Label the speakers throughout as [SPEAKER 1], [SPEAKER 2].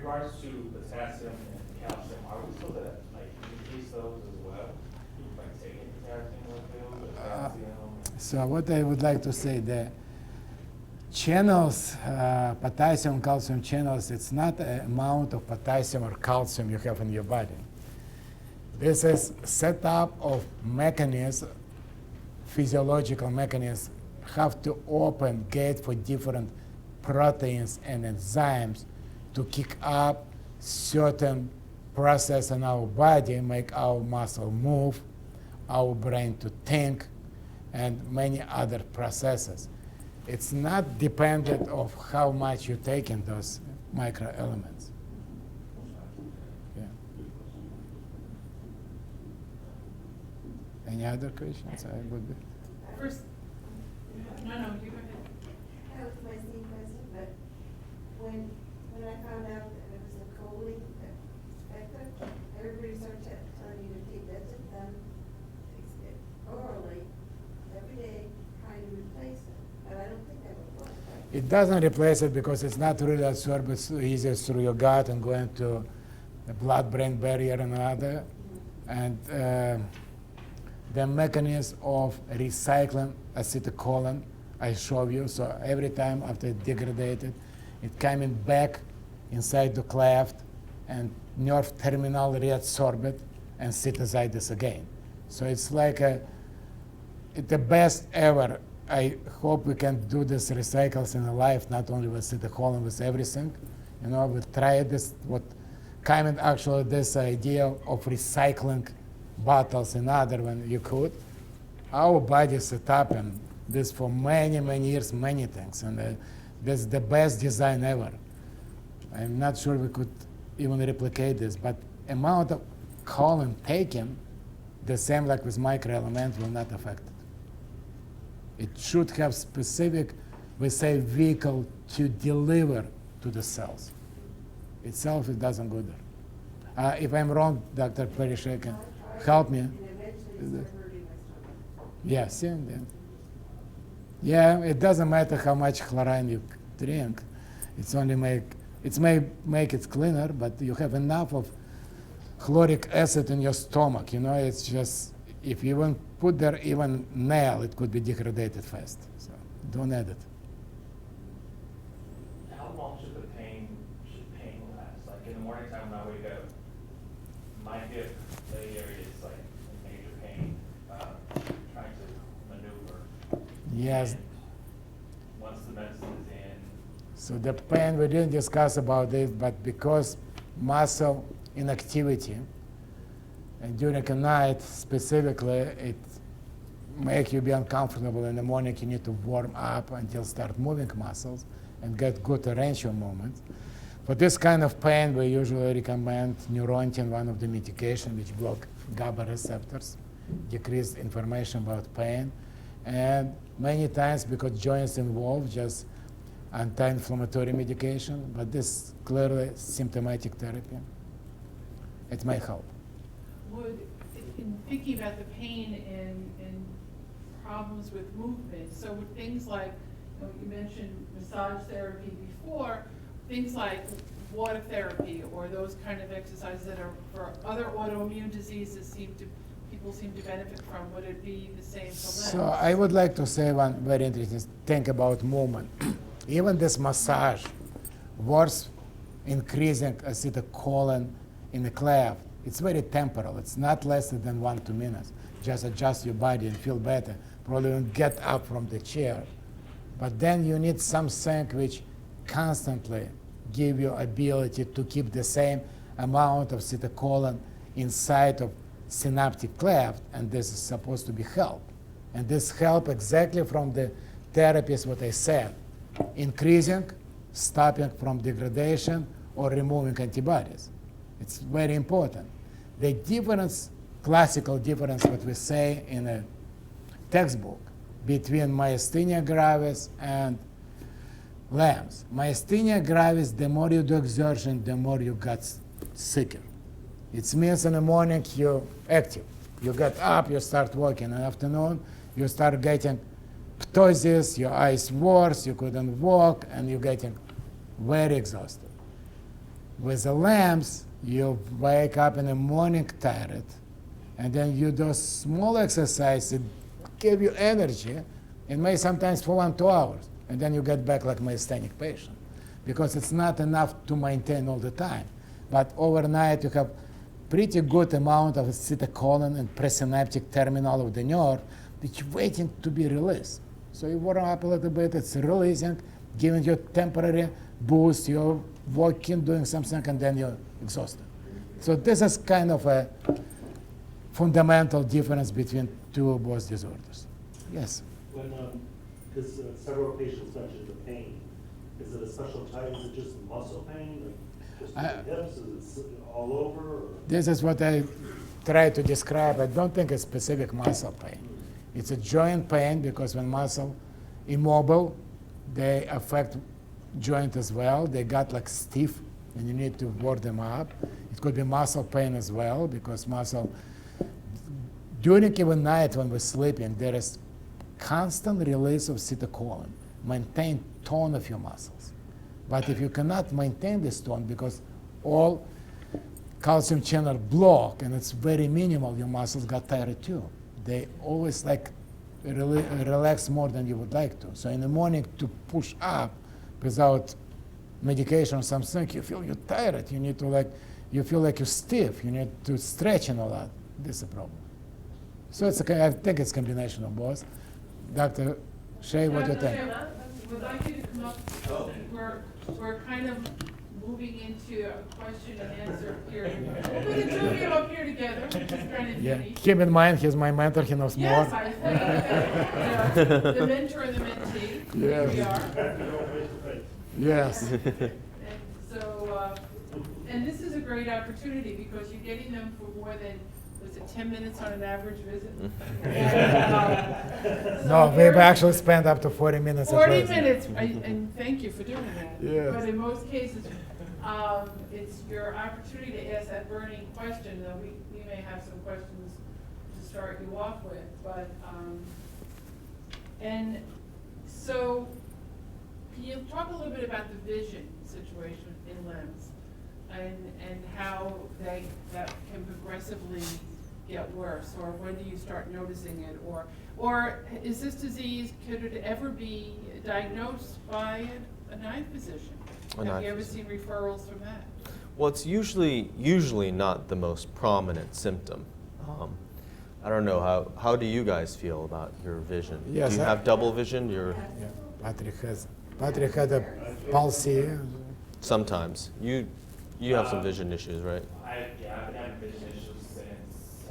[SPEAKER 1] regards to potassium and calcium, are we supposed to like increase those as well? Like taking potassium pills or calcium?
[SPEAKER 2] So what I would like to say, the channels, potassium, calcium channels, it's not the amount of potassium or calcium you have in your body. This is setup of mechanism, physiological mechanism, have to open gate for different proteins and enzymes to kick up certain process in our body, make our muscle move, our brain to think, and many other processes. It's not dependent of how much you take in those microelements. Yeah. Any other questions? I would be.
[SPEAKER 3] First, no, you go ahead.
[SPEAKER 4] That was my same question, but when I found out that it was a choline factor, everybody started telling you to take that orally every day, trying to replace it. But I don't think that would work. Right?
[SPEAKER 2] It doesn't replace it because it's not really absorbed so easy through your gut and going to the blood-brain barrier and other. And the mechanism of recycling acetylcholine I show you. So every time after it degraded, it coming back inside the cleft and nerve terminal reabsorb it and synthesize this again. So it's like it's the best ever. I hope we can do this recycles in life, not only with acetylcholine, with everything. You know, we tried this, what coming actually this idea of recycling bottles and other when you could. Our body set up and this for many, many years, many things. And this is the best design ever. I'm not sure we could even replicate this, but amount of choline taken, the same like with microelement, will not affect it. It should have specific, we say, vehicle to deliver to the cells. Itself, it doesn't go there. If I'm wrong, Dr. Perishay can help me.
[SPEAKER 4] And eventually it started hurting my stomach.
[SPEAKER 2] Yes, yeah, it doesn't matter how much chlorine you drink. It's only may make it cleaner, but you have enough of chloric acid in your stomach. You know, it's just, if you even put there even nail, it could be degraded fast. So don't add it.
[SPEAKER 1] How long should pain last? Like in the morning time when I wake up, my hip area is like in major pain, trying to maneuver.
[SPEAKER 2] Yes.
[SPEAKER 1] And once the medicine is in.
[SPEAKER 2] So the pain, we didn't discuss about this, but because muscle inactivity, and during the night specifically, it make you be uncomfortable. In the morning, you need to warm up until start moving muscles and get good range of movement. For this kind of pain, we usually recommend Neurontin, one of the medication which block GABA receptors, decrease information about pain, and many times because joints involved, just anti-inflammatory medication, but this clearly symptomatic therapy. It may help.
[SPEAKER 3] Would, in thinking about the pain and problems with movement, so would things like, you mentioned massage therapy before, things like water therapy or those kind of exercises that are for other autoimmune diseases people seem to benefit from, would it be the same for LEMS?
[SPEAKER 2] So I would like to say one very interesting thing about movement. Even this massage works increasing acetylcholine in the cleft. It's very temporal. It's not less than 1 to 2 minutes. Just adjust your body and feel better. Probably won't get up from the chair. But then you need something which constantly give you ability to keep the same amount of acetylcholine inside of synaptic cleft, and this is supposed to be help. And this help exactly from the therapies what I said, increasing, stopping from degradation, or removing antibodies. It's very important. The difference, classical difference, what we say in a textbook between myasthenia gravis and LEMS. Myasthenia gravis, the more you do exertion, the more you get sicker. It means in the morning you're active. You get up, you start walking. In the afternoon, you start getting ptosis, your eyes worse, you couldn't walk, and you're getting very exhausted. With the LEMS, you wake up in the morning tired, and then you do small exercises, give you energy, and may sometimes for 1-2 hours, and then you get back like myasthenic patient, because it's not enough to maintain all the time. But overnight, you have pretty good amount of acetylcholine and presynaptic terminal of the nerve, which waiting to be released. So you warm up a little bit, it's releasing, giving you temporary boost, you're walking, doing something, and then you're exhausted. So this is kind of a fundamental difference between two of both disorders. Yes?
[SPEAKER 5] When, because several patients mentioned the pain, is it a special type, is it just muscle pain, like just in the hips, is it all over? Or?
[SPEAKER 2] This is what I try to describe. I don't think it's specific muscle pain. It's a joint pain because when muscle immobile, they affect joint as well. They got like stiff and you need to work them up. It could be muscle pain as well because muscle, during even night when we're sleeping, there is constant release of acetylcholine, maintain tone of your muscles. But if you cannot maintain this tone because all calcium channel block and it's very minimal, your muscles got tired too. They always like relax more than you would like to. So in the morning to push up without medication or something, you feel you're tired. You need to like, you feel like you're stiff. You need to stretch and all that. This is a problem. So it's I think it's a combination of both. Dr. Shea, what do you think?
[SPEAKER 3] Would like you to come up, we're kind of moving into a question and answer period. We'll put the two of you up here together, which is kind of
[SPEAKER 2] Yeah.
[SPEAKER 3] unique.
[SPEAKER 2] Keep in mind, he's my mentor. He knows
[SPEAKER 3] Yes,
[SPEAKER 2] more.
[SPEAKER 3] I think the mentor and the mentee, here we
[SPEAKER 2] Yes.
[SPEAKER 3] are.
[SPEAKER 2] Yes.
[SPEAKER 3] And so, and this is a great opportunity because you're getting them for more than, was it 10 minutes on an average visit? And,
[SPEAKER 2] No,
[SPEAKER 3] so
[SPEAKER 2] we've
[SPEAKER 3] here-
[SPEAKER 2] actually spent up to 40 minutes. at
[SPEAKER 3] 40
[SPEAKER 2] least.
[SPEAKER 3] minutes, and thank you for doing that.
[SPEAKER 2] Yes.
[SPEAKER 3] But in most cases, it's your opportunity to ask that burning question. Now, we may have some questions to start you off with, but, and so, can you talk a little bit about the vision situation in LEMS and how that can progressively get worse, or when do you start noticing it, or is this disease, could it ever be diagnosed by an eye physician? Have you ever seen referrals from that?
[SPEAKER 6] Well, it's usually not the most prominent symptom. I don't know, how do you guys feel about your vision?
[SPEAKER 2] Yes,
[SPEAKER 6] Do you have double vision?
[SPEAKER 2] Yeah, Patrick had a palsy.
[SPEAKER 6] Sometimes. You have some vision issues, right?
[SPEAKER 1] I've been having vision issues since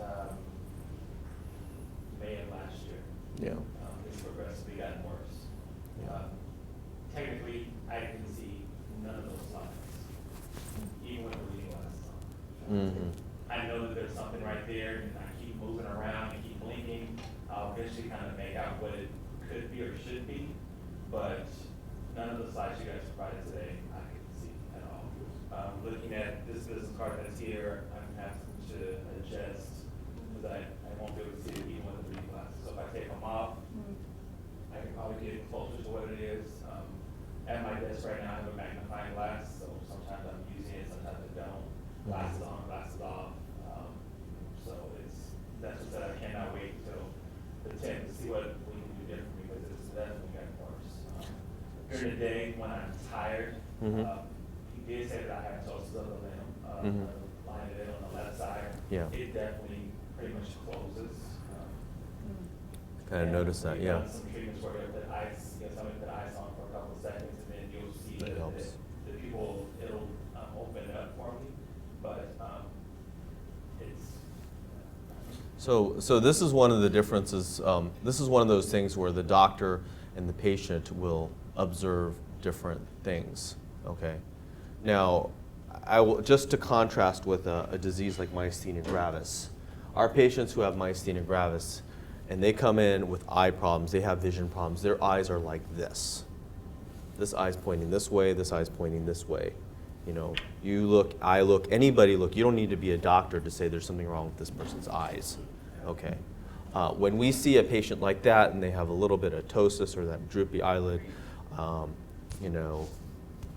[SPEAKER 1] May of last year.
[SPEAKER 6] Yeah.
[SPEAKER 1] It's progressively gotten worse.
[SPEAKER 6] Yeah.
[SPEAKER 1] Technically, I can see none of those lines, even with the reading glasses on.
[SPEAKER 6] Mm-hmm.
[SPEAKER 1] I know that there's something right there, and I keep moving around and keep blinking. I'll eventually kind of make out what it could be or should be, but none of the slides you guys provided today, I can see at all. Looking at this business card that's here, I'm having to adjust because I won't be able to see it even with the reading glasses. So if I take them off, I can probably get closer to what it is. At my desk right now, I have a magnifying glass, so sometimes I'm using it, sometimes I don't. Glasses on, glasses off. So that's what I cannot wait until the 10th to see what we can do differently because it's definitely gotten worse. During the day when I'm tired, he did say that I have ptosis of the limb, line of it on the left side.
[SPEAKER 6] Yeah.
[SPEAKER 1] It definitely pretty much closes.
[SPEAKER 6] Kind of noticed that,
[SPEAKER 1] We've
[SPEAKER 6] yeah.
[SPEAKER 1] done some treatments where they put ice, somebody put ice on for a couple of seconds and then you'll see
[SPEAKER 6] That
[SPEAKER 1] that
[SPEAKER 6] helps.
[SPEAKER 1] the people, it'll open it up for me, but it's.
[SPEAKER 6] So this is one of the differences. This is one of those things where the doctor and the patient will observe different things. Okay. Now, I will just to contrast with a disease like myasthenia gravis. Our patients who have myasthenia gravis, and they come in with eye problems, they have vision problems. Their eyes are like this. This eye's pointing this way. This eye's pointing this way. You know, you look, I look, anybody look. You don't need to be a doctor to say there's something wrong with this person's eyes. Okay. When we see a patient like that and they have a little bit of ptosis or that droopy eyelid, you know,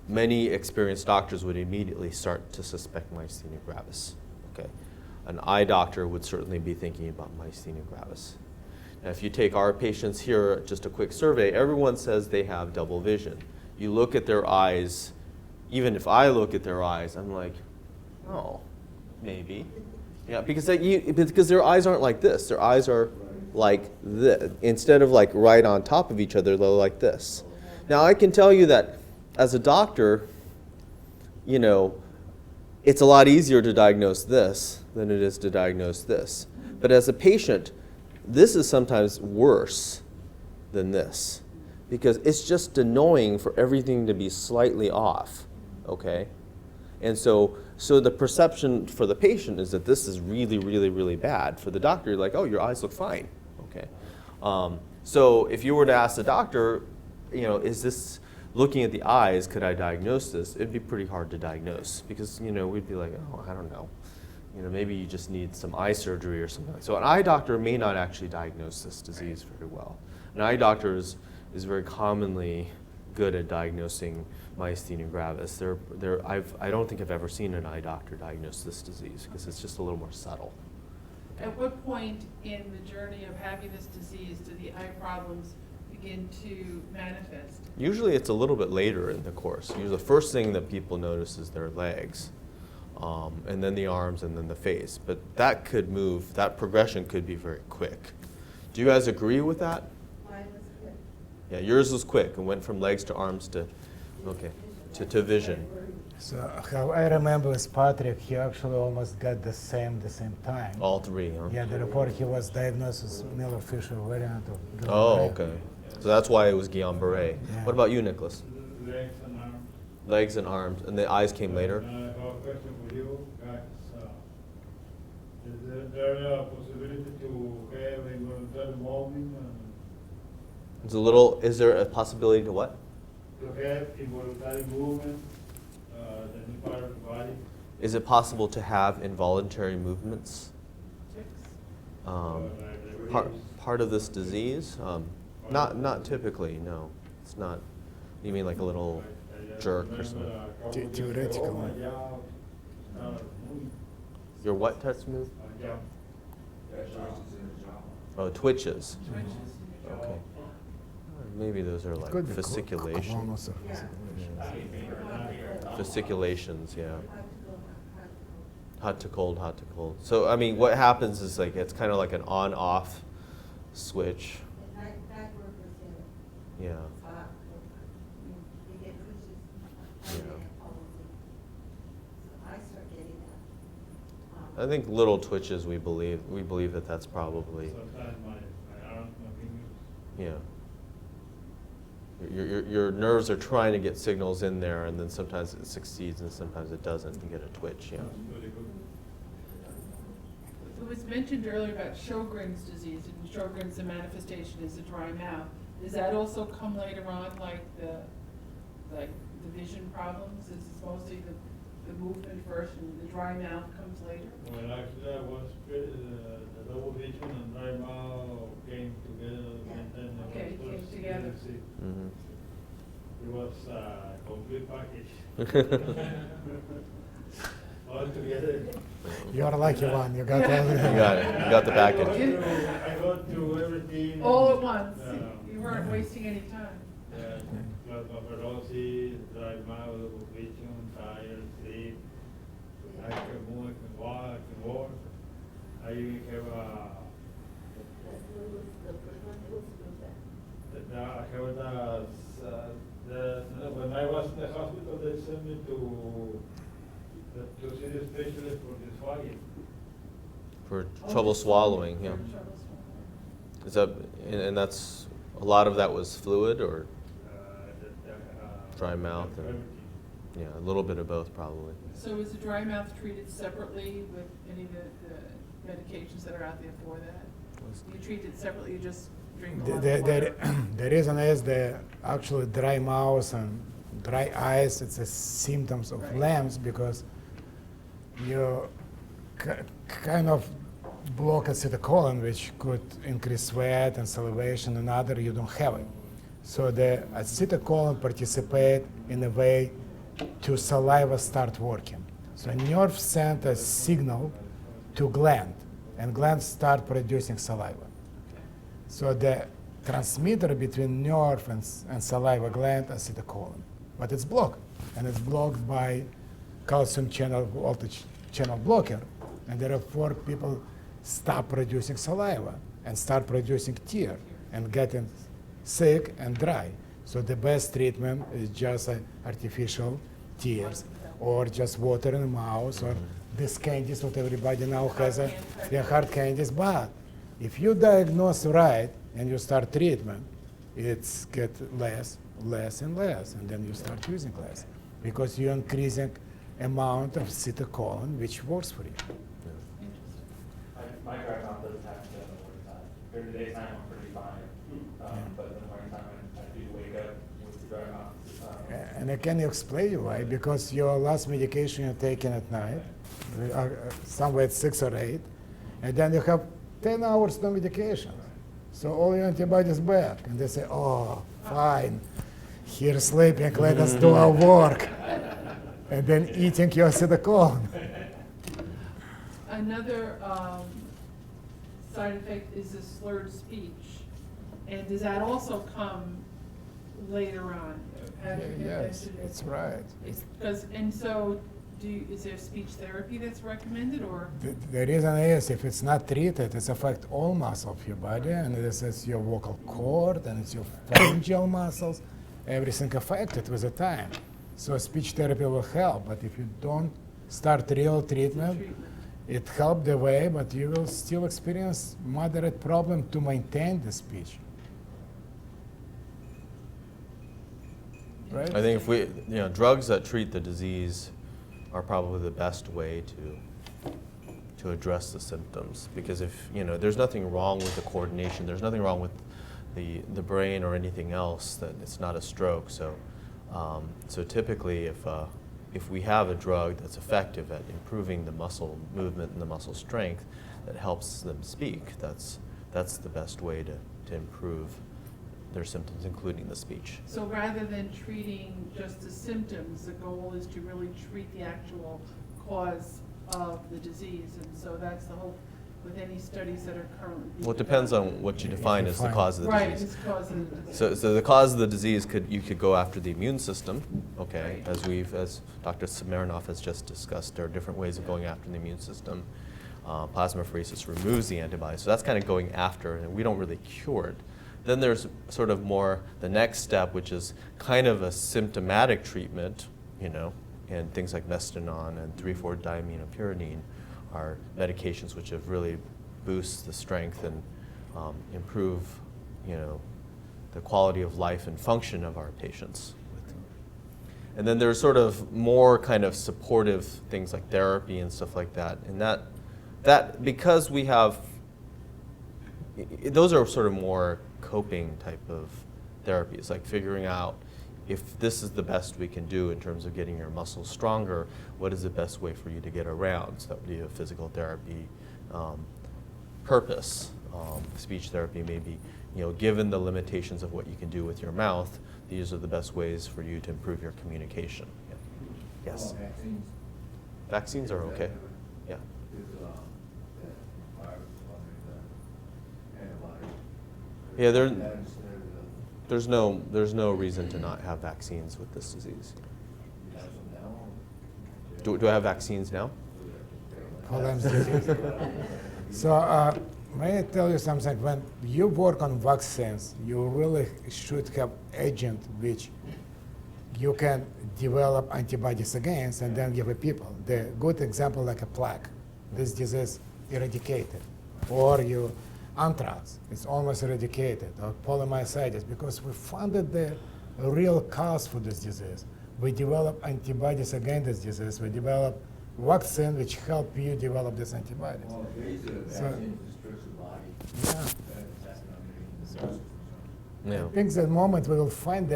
[SPEAKER 6] many experienced doctors would immediately start to suspect myasthenia gravis. Okay, an eye doctor would certainly be thinking about myasthenia gravis. Now, if you take our patients here, just a quick survey, everyone says they have double vision. You look at their eyes, even if I look at their eyes, I'm like, oh, maybe. Yeah, because their eyes aren't like this. Their eyes are like this. Instead of like right on top of each other, they're like this. Now, I can tell you that as a doctor, you know, it's a lot easier to diagnose this than it is to diagnose this. But as a patient, this is sometimes worse than this because it's just annoying for everything to be slightly off, okay? And so the perception for the patient is that this is really, really, really bad. For the doctor, you're like, oh, your eyes look fine, okay? So if you were to ask the doctor, you know, is this, looking at the eyes, could I diagnose this? It'd be pretty hard to diagnose because, you know, we'd be like, oh, I don't know. You know, maybe you just need some eye surgery or something. So an eye doctor may not actually diagnose this disease very well. An eye doctor is very commonly good at diagnosing myasthenia gravis. I don't think I've ever seen an eye doctor diagnose this disease because it's just a little more subtle.
[SPEAKER 3] At what point in the journey of having this disease do the eye problems begin to manifest?
[SPEAKER 6] Usually it's a little bit later in the course. Usually the first thing that people notice is their legs. And then the arms, and then the face. But that could move, that progression could be very quick. Do you guys agree with that?
[SPEAKER 4] Mine was good.
[SPEAKER 6] Yeah, yours was quick and went from legs to arms to, okay, to vision.
[SPEAKER 2] So how I remember with Patrick, he actually almost got the same time.
[SPEAKER 6] All three, huh?
[SPEAKER 2] Yeah, the report he was diagnosed with Miller-Fisher variant of Guillain-Barré.
[SPEAKER 6] Oh, okay. So that's why it was Guillain-Barré.
[SPEAKER 2] Yeah.
[SPEAKER 6] What about you, Nicholas?
[SPEAKER 7] Legs and arms.
[SPEAKER 6] Legs and arms, and the eyes came later?
[SPEAKER 7] I have a question for you guys. Is there a possibility to have involuntary movement
[SPEAKER 6] Is there a possibility to what?
[SPEAKER 7] to have involuntary movement, the new part of the body?
[SPEAKER 6] Is it possible to have involuntary movements? Part of this disease? Not typically, no. It's not. You mean like a little jerk or something?
[SPEAKER 2] Theoretical.
[SPEAKER 6] Your what touch move? Oh, twitches. Okay. Maybe those are like
[SPEAKER 2] Could be
[SPEAKER 6] fasciculation.
[SPEAKER 2] clonus or
[SPEAKER 6] Fasciculations, yeah. Hot to cold, hot to cold. So, I mean, what happens is like it's kind of like an on-off switch.
[SPEAKER 4] Night work was good.
[SPEAKER 6] Yeah.
[SPEAKER 4] You get twitches.
[SPEAKER 6] Yeah.
[SPEAKER 4] So I start getting that.
[SPEAKER 6] I think little twitches, we believe that that's probably,
[SPEAKER 7] Sometimes my arms, my fingers.
[SPEAKER 6] yeah. Your nerves are trying to get signals in there, and then sometimes it succeeds and sometimes it doesn't. You get a twitch, yeah.
[SPEAKER 7] Very good.
[SPEAKER 3] It was mentioned earlier about Sjogren's disease, and Sjogren's, the manifestation is a dry mouth. Does that also come later on, like the vision problems? Is it mostly the movement first and the dry mouth comes later?
[SPEAKER 7] Well, actually, I was the double vision and dry mouth came together, and then I
[SPEAKER 3] Okay,
[SPEAKER 7] was
[SPEAKER 3] came
[SPEAKER 7] first
[SPEAKER 3] together.
[SPEAKER 7] able to see.
[SPEAKER 6] Mm-hmm.
[SPEAKER 7] It was a complete package. All together.
[SPEAKER 2] You're lucky one. You got all
[SPEAKER 6] You got it. You got the package.
[SPEAKER 7] I got through everything.
[SPEAKER 3] All at once.
[SPEAKER 7] Yeah.
[SPEAKER 3] You weren't wasting any time.
[SPEAKER 7] Plasmapherosis, dry mouth, double vision, tired, sleep. I can move, I can walk, I can walk. I even have when I was in the hospital, they sent me to see the specialist for dysphagia.
[SPEAKER 6] For trouble swallowing, yeah. Is that, and that's, a lot of that was fluid or, Dry mouth and-
[SPEAKER 7] everything.
[SPEAKER 6] yeah, a little bit of both probably.
[SPEAKER 3] So is the dry mouth treated separately with any of the medications that are out there for that? You treat it separately, you just drink a lot of water?
[SPEAKER 2] The reason is the actually dry mouth and dry eyes, it's a symptoms of
[SPEAKER 3] Right.
[SPEAKER 2] LEMS because you kind of block acetylcholine, which could increase sweat and salivation, and other you don't have it. So the acetylcholine participate in a way to saliva start working. So nerve send a signal to gland, and glands start producing saliva. So the transmitter between nerve and saliva gland is acetylcholine, but it's blocked, and it's blocked by calcium channel voltage channel blocker, and therefore people stop producing saliva and start producing tear and getting sick and dry. So the best treatment is just artificial tears or just water in the mouth or this candies what everybody now has hard candies. But if you diagnose right and you start treatment, it's get less and less, and then you start using less because you're increasing amount of acetylcholine which works for you.
[SPEAKER 1] My dry mouth doesn't happen in the winter time. During the daytime, I'm pretty fine. But in the winter time, I do wake up with the dry mouth.
[SPEAKER 2] And I can explain you why, because your last medication you're taking at night, somewhere at 6 or 8, and then you have 10 hours no medication. So all your antibodies back, and they say, oh, fine, here sleeping, let us do our work. And then eating your acetylcholine.
[SPEAKER 3] Another side effect is the slurred speech. And does that also come later on?
[SPEAKER 2] Yes, that's right.
[SPEAKER 3] And so, is there speech therapy that's recommended, or?
[SPEAKER 2] The reason is, if it's not treated, it affects all muscles of your body, and this is your vocal cord, and it's your pharyngeal muscles, everything affected with the time. So speech therapy will help, but if you don't start real treatment, it helps the way, but you will still experience moderate problem to maintain the speech. Right?
[SPEAKER 6] I think if we, drugs that treat the disease are probably the best way to address the symptoms, because if, there's nothing wrong with the coordination, there's nothing wrong with the brain or anything else, that it's not a stroke. So typically, if we have a drug that's effective at improving the muscle movement and the muscle strength that helps them speak, that's the best way to improve their symptoms, including the speech.
[SPEAKER 3] So rather than treating just the symptoms, the goal is to really treat the actual cause of the disease. And so that's the hope with any studies that are currently being
[SPEAKER 6] Well, it depends
[SPEAKER 3] done.
[SPEAKER 6] on what you define as the cause of the
[SPEAKER 3] Right,
[SPEAKER 6] disease.
[SPEAKER 3] it's cause of the disease.
[SPEAKER 6] So the cause of the disease you could go after the immune system, okay?
[SPEAKER 3] Right.
[SPEAKER 6] As Dr. Smirnoff has just discussed, there are different ways of going after the immune system. Plasmapheresis removes the antibodies, so that's kind of going after, and we don't really cure it. Then there's sort of more the next step, which is kind of a symptomatic treatment, and things like mestinon and 3,4-diaminopyridine are medications which have really boost the strength and improve, the quality of life and function of our patients. And then there's sort of more kind of supportive things like therapy and stuff like that. And that because we have, those are sort of more coping type of therapies, like figuring out if this is the best we can do in terms of getting your muscles stronger, what is the best way for you to get around? So that would be a physical therapy purpose. Speech therapy may be, given the limitations of what you can do with your mouth, these are the best ways for you to improve your communication. Yeah. Yes?
[SPEAKER 8] Vaccines.
[SPEAKER 6] Vaccines are okay. Yeah. Yeah, there's no reason to not have vaccines with this disease. Do I have vaccines now?
[SPEAKER 2] For LEMS disease. So may I tell you something? When you work on vaccines, you really should have agent which you can develop antibodies against and then give it people. The good example like a plaque, this disease eradicated, or anthrax, it's almost eradicated, or polymyositis, because we found the real cause for this disease. We develop antibodies against this disease. We develop vaccine which help you develop this antibodies.
[SPEAKER 8] Well, basically, the
[SPEAKER 2] So-
[SPEAKER 8] vaccine destroys the body.
[SPEAKER 2] Yeah.
[SPEAKER 8] That's not making the
[SPEAKER 6] Yeah.
[SPEAKER 2] I think the moment we will find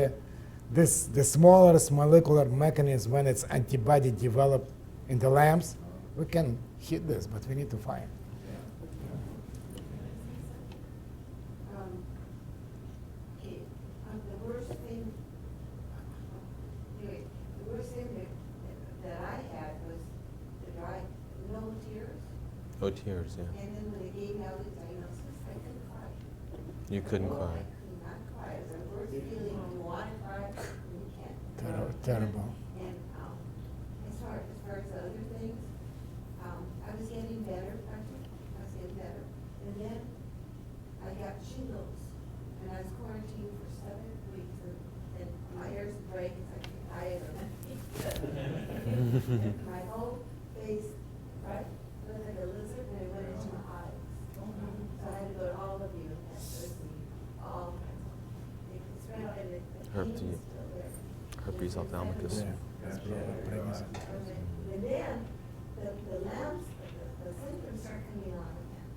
[SPEAKER 2] the smallest molecular mechanism when it's antibody developed in the LEMS, we can hit this, but we need to find.
[SPEAKER 4] The worst thing, anyway, the worst thing that
[SPEAKER 6] Oh, tears, yeah.
[SPEAKER 4] And then when they gave me all the diagnosis, I couldn't cry.
[SPEAKER 6] You couldn't
[SPEAKER 4] Oh,
[SPEAKER 6] cry.
[SPEAKER 4] I could not cry. It was the worst feeling. You want to cry, and you can't.
[SPEAKER 2] Terrible.
[SPEAKER 4] And, as far as the other things, I was getting better, actually, I was getting better. And then I got shingles, and I was quarantined for 7 weeks, and my ears break, it's like I don't know. And my whole face, right, looked like a lizard, and it went into my eyes. So I had to go to all of you, and surgery, all kinds of, it spread out, and the pain is still there.
[SPEAKER 6] Herpes ophthalmicus.
[SPEAKER 2] Yeah. Pregnancy.
[SPEAKER 4] And then, the LEMS, the symptoms start coming on again.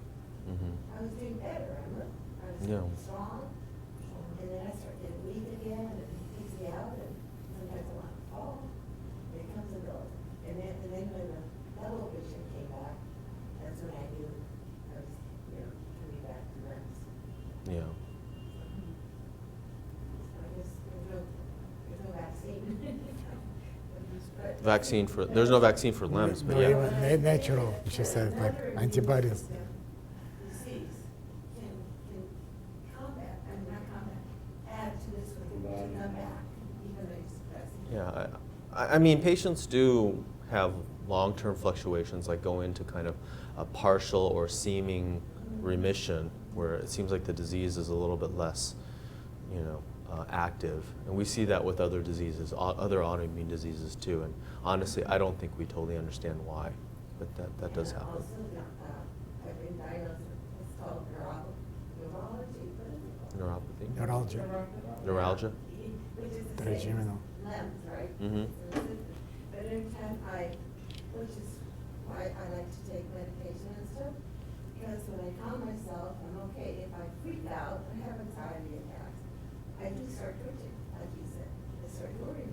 [SPEAKER 6] Mhm.
[SPEAKER 4] I was doing better, remember? I was
[SPEAKER 6] Yeah.
[SPEAKER 4] strong, and then I start getting weak again, and it takes me out, and sometimes I want to fall, and it comes and goes. And then when the double vision came back, that's when I knew I was, coming back to LEMS.
[SPEAKER 6] Yeah.
[SPEAKER 4] So I guess there's no vaccine. But-
[SPEAKER 6] Vaccine for, there's no vaccine for LEMS, but
[SPEAKER 2] No,
[SPEAKER 6] yeah.
[SPEAKER 2] even natural, she said, like antibodies.
[SPEAKER 4] Disease can combat, not combat, add to this one, to come back, even though it's suppressing.
[SPEAKER 6] Yeah, I mean, patients do have long-term fluctuations, like go into kind of a partial or seeming remission, where it seems like the disease is a little bit less, active. And we see that with other diseases, other autoimmune diseases too. And honestly, I don't think we totally understand why, but that does
[SPEAKER 4] And
[SPEAKER 6] happen.
[SPEAKER 4] also, I've been diagnosed with, it's called neurology, what is it called?
[SPEAKER 6] Neuropathy?
[SPEAKER 2] Neurology.
[SPEAKER 6] Neuralgia?
[SPEAKER 4] Which is the
[SPEAKER 2] Trigeminal.
[SPEAKER 4] same as LEMS, right?
[SPEAKER 6] Mhm.
[SPEAKER 4] But every time which is why I like to take medication and stuff, because when I calm myself, I'm okay. If I freak out, I have anxiety attacks, I do start twitching, like you said. I start worrying,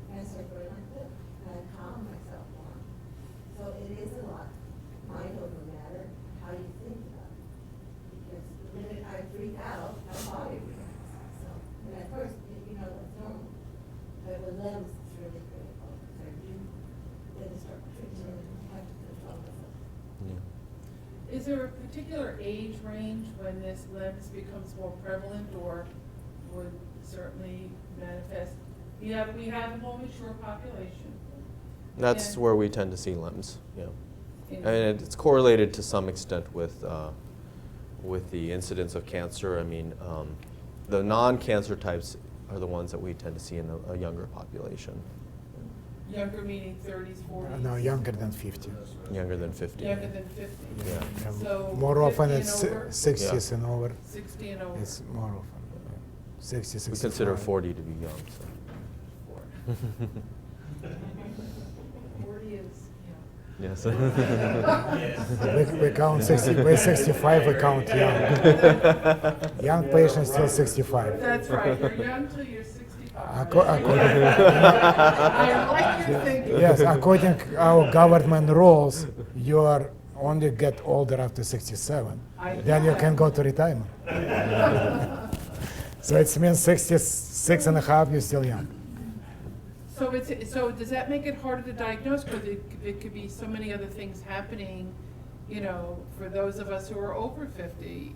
[SPEAKER 4] and I start going like this, and I calm myself more. So it is a lot. Mind over matter, how you think about it. Because the minute I freak out, my body reacts. So, and of course, that's normal. But with LEMS, it's really critical. So I do, then start twitching and have to control myself.
[SPEAKER 6] Yeah.
[SPEAKER 3] Is there a particular age range when this LEMS becomes more prevalent or would certainly manifest? We have a more mature population.
[SPEAKER 6] That's
[SPEAKER 3] And-
[SPEAKER 6] where we tend to see LEMS, yeah.
[SPEAKER 3] In-
[SPEAKER 6] And it's correlated to some extent with the incidence of cancer. I mean, the non-cancer types are the ones that we tend to see in a younger population,
[SPEAKER 3] Younger meaning 30s, 40s?
[SPEAKER 2] No, younger than 50.
[SPEAKER 6] younger than 50.
[SPEAKER 3] Younger than 50?
[SPEAKER 6] Yeah.
[SPEAKER 2] Yeah,
[SPEAKER 3] So
[SPEAKER 2] more often
[SPEAKER 3] 50
[SPEAKER 2] it's
[SPEAKER 3] and over?
[SPEAKER 2] 60s and over.
[SPEAKER 3] 60 and over?
[SPEAKER 2] It's more often. Yeah. 60,
[SPEAKER 6] We
[SPEAKER 2] 65.
[SPEAKER 6] consider 40 to be young, so.
[SPEAKER 3] 40 is,
[SPEAKER 6] Yes.
[SPEAKER 2] We count 60, by 65 we count young. Young patients still 65.
[SPEAKER 3] That's right, you're young till you're 65.
[SPEAKER 2] According,
[SPEAKER 3] I like your thinking.
[SPEAKER 2] yes, according our government rules, you are only get older after 67. Then you can go to retirement. So it means 66 and a half, you're still young.
[SPEAKER 3] So does that make it harder to diagnose? Because it could be so many other things happening, for those of us who are over 50.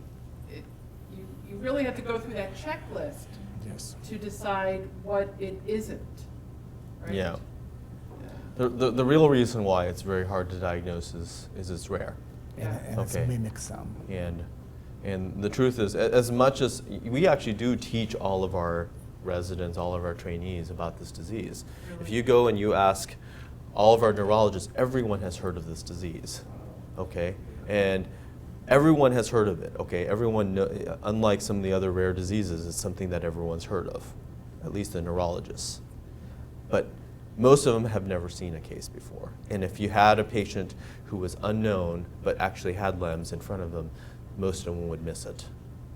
[SPEAKER 3] You really have to go through that checklist
[SPEAKER 2] Yes.
[SPEAKER 3] to decide what it isn't, right?
[SPEAKER 6] Yeah. The real reason why it's very hard to diagnose is it's rare.
[SPEAKER 2] And it's
[SPEAKER 6] Okay.
[SPEAKER 2] mimic some.
[SPEAKER 6] And the truth is, as much as we actually do teach all of our residents, all of our trainees about this disease. If you go and you ask all of our neurologists, everyone has heard of this disease, okay? And everyone has heard of it, okay? Everyone, unlike some of the other rare diseases, it's something that everyone's heard of, at least the neurologists. But most of them have never seen a case before. And if you had a patient who was unknown but actually had LEMS in front of them, most of them would miss it.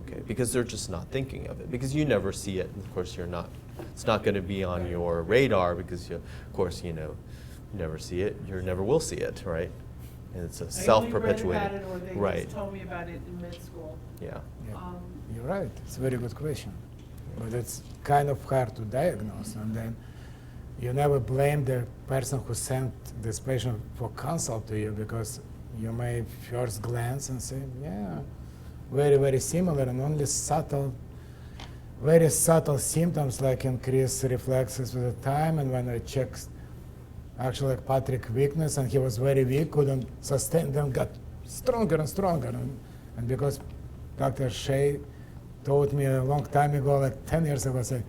[SPEAKER 6] Okay, because they're just not thinking of it, because you never see it, and of course it's not going to be on your radar, because of course, you never see it, you never will see it, right? And it's a self-perpetuating.
[SPEAKER 3] I only read about it, or they
[SPEAKER 6] right.
[SPEAKER 3] just told me about it in mid school.
[SPEAKER 6] Yeah.
[SPEAKER 2] Yeah.
[SPEAKER 3] Um,
[SPEAKER 2] You're right. It's a very good question. But it's kind of hard to diagnose. And then you never blame the person who sent this patient for consult to you, because You may first glance and say, yeah, very, very similar, and only subtle, very subtle symptoms like increased reflexes with the time. And when I checked, actually, like Patrick weakness, and he was very weak, couldn't sustain, then got stronger and stronger. And because Dr. Shea told me a long time ago, like 10 years ago, said,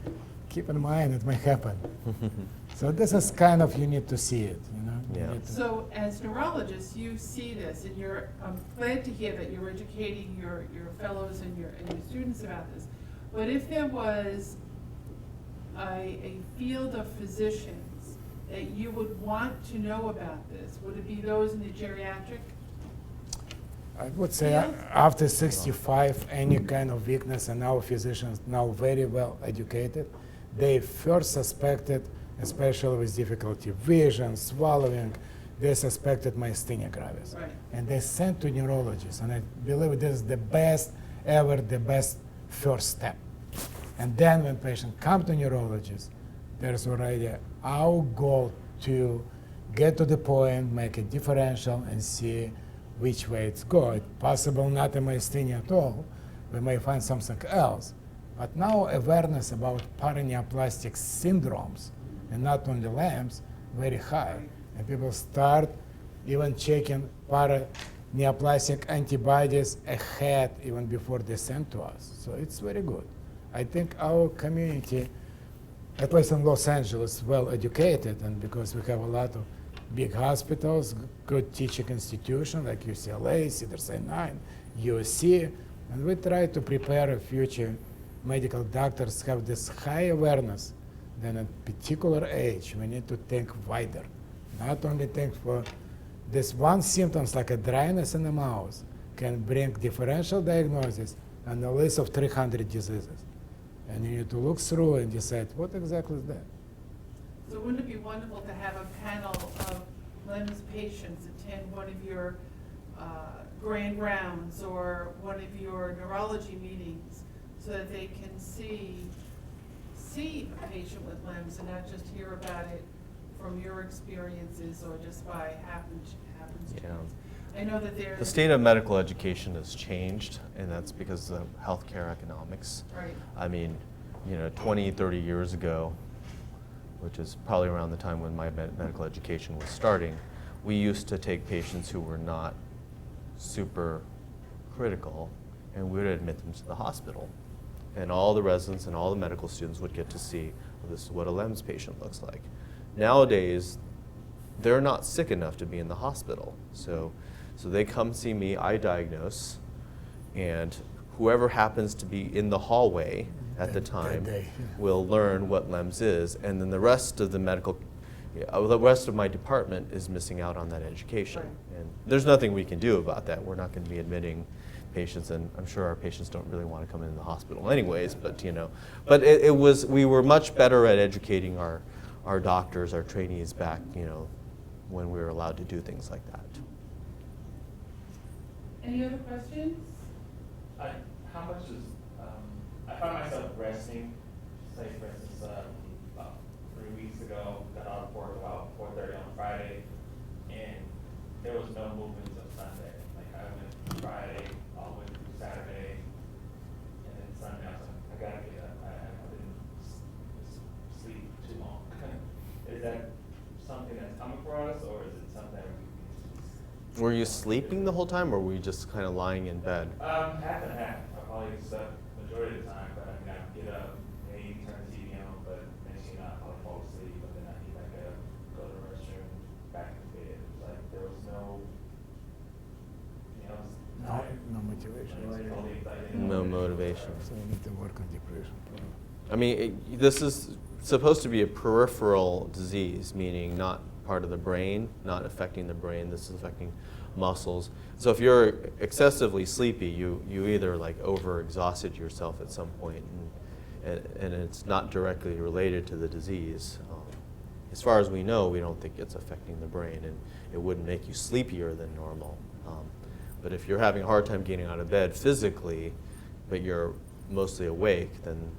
[SPEAKER 2] keep in mind it may happen. So this is kind of, you need to see it, you know. You
[SPEAKER 6] Yeah.
[SPEAKER 2] need to-
[SPEAKER 3] So as neurologists, you see this, and I'm glad to hear that you're educating your fellows and your students about this. But if there was a field of physicians that you would want to know about this, would it be those in the geriatric?
[SPEAKER 2] I would say
[SPEAKER 3] Field?
[SPEAKER 2] after 65, any kind of weakness, and our physicians now very well educated, they first suspected, especially with difficulty vision, swallowing, they suspected myasthenia gravis.
[SPEAKER 3] Right.
[SPEAKER 2] And they sent to neurologists, and I believe this is the best ever, the best first step. And then when patients come to neurologists, there's already our goal to get to the point, make a differential, and see which way it's going. Possible not a myasthenia at all, we may find something else. But now awareness about paraneoplastic syndromes, and not only LEMS, very high. And people start even checking paraneoplastic antibodies ahead, even before they send to us. So it's very good. I think our community, at least in Los Angeles, well educated, and because we have a lot of big hospitals, good teaching institutions like UCLA, Cedars-Sinai, USC, and we try to prepare a future medical doctors have this high awareness. Then at particular age, we need to think wider. Not only think for this one symptoms like a dryness in the mouth can bring differential diagnosis and a list of 300 diseases. And you need to look through and decide what exactly is that.
[SPEAKER 3] So wouldn't it be wonderful to have a panel of LEMS patients attend one of your grand rounds or one of your neurology meetings so that they can see a patient with LEMS and not just hear about it from your experiences or just by happens
[SPEAKER 6] Yeah.
[SPEAKER 3] chance. I know that there's
[SPEAKER 6] The state of medical education has changed, and that's because of healthcare economics.
[SPEAKER 3] right.
[SPEAKER 6] I mean, 20, 30 years ago, which is probably around the time when my medical education was starting, we used to take patients who were not super critical, and we would admit them to the hospital. And all the residents and all the medical students would get to see, well, this is what a LEMS patient looks like. Nowadays, they're not sick enough to be in the hospital. So they come see me, I diagnose, and whoever happens to be in the hallway at the time will learn what LEMS is, and then the rest of the rest of my department is missing out on that education.
[SPEAKER 3] Right.
[SPEAKER 6] And there's nothing we can do about that. We're not going to be admitting patients, and I'm sure our patients don't really want to come in the hospital anyways, but we were much better at educating our doctors, our trainees back, when we were allowed to do things like that.
[SPEAKER 3] Any other questions?
[SPEAKER 1] How much is, I found myself resting, say for instance, about 3 weeks ago, got out of work about 4:30 on Friday, and there was no movement until Sunday. Like I went Friday, all the way through Saturday, and then Sunday I was like, I gotta get up. I didn't sleep too long. Is that something that's coming for us, or is it something that we
[SPEAKER 6] Were you sleeping the whole time, or were you just kind of lying in bed?
[SPEAKER 1] half and half. I probably slept majority of the time, but I mean, I get up, maybe turn the TV on, but next thing you know, I probably fall asleep, but then I get back up, go to the restroom, back in bed. It was like there was no,
[SPEAKER 2] No motivation.
[SPEAKER 6] No motivation.
[SPEAKER 2] So we need to work on depression.
[SPEAKER 6] I mean, this is supposed to be a peripheral disease, meaning not part of the brain, not affecting the brain. This is affecting muscles. So if you're excessively sleepy, you either like over-exhausted yourself at some point, and it's not directly related to the disease. As far as we know, we don't think it's affecting the brain, and it wouldn't make you sleepier than normal. But if you're having a hard time getting out of bed physically, but you're mostly awake, then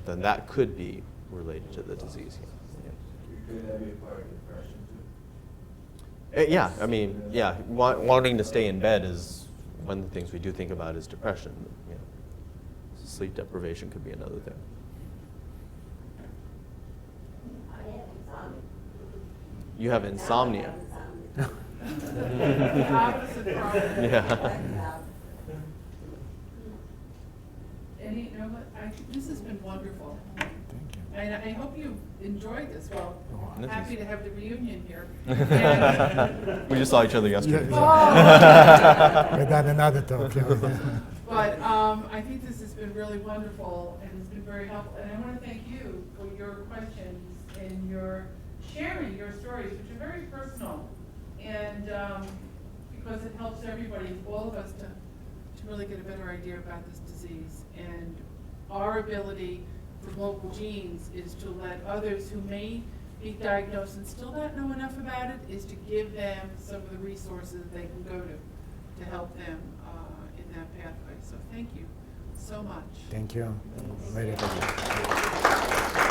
[SPEAKER 6] that could be related to the disease. Yeah.
[SPEAKER 8] Could that be a part of depression too?
[SPEAKER 6] Yeah, I mean, yeah, wanting to stay in bed is one of the things we do think about is depression. You know, sleep deprivation could be another thing.
[SPEAKER 4] I have insomnia.
[SPEAKER 6] You have insomnia.
[SPEAKER 3] The opposite problem.
[SPEAKER 6] Yeah.
[SPEAKER 3] And you know what, this has been wonderful.
[SPEAKER 2] Thank you.
[SPEAKER 3] And I hope you enjoyed this. Well,
[SPEAKER 6] This
[SPEAKER 3] happy
[SPEAKER 6] is-
[SPEAKER 3] to have the reunion here.
[SPEAKER 6] We just saw each other yesterday.
[SPEAKER 3] Oh.
[SPEAKER 2] Without another talk.
[SPEAKER 3] But I think this has been really wonderful and it's been very helpful. And I want to thank you for your questions and your sharing your stories, which are very personal. And because it helps everybody, all of us, to really get a better idea about this disease. And our ability for Local Genes is to let others who may be diagnosed and still not know enough about it, is to give them some of the resources they can go to help them in that pathway. So thank you so much.
[SPEAKER 2] Thank you. Very good.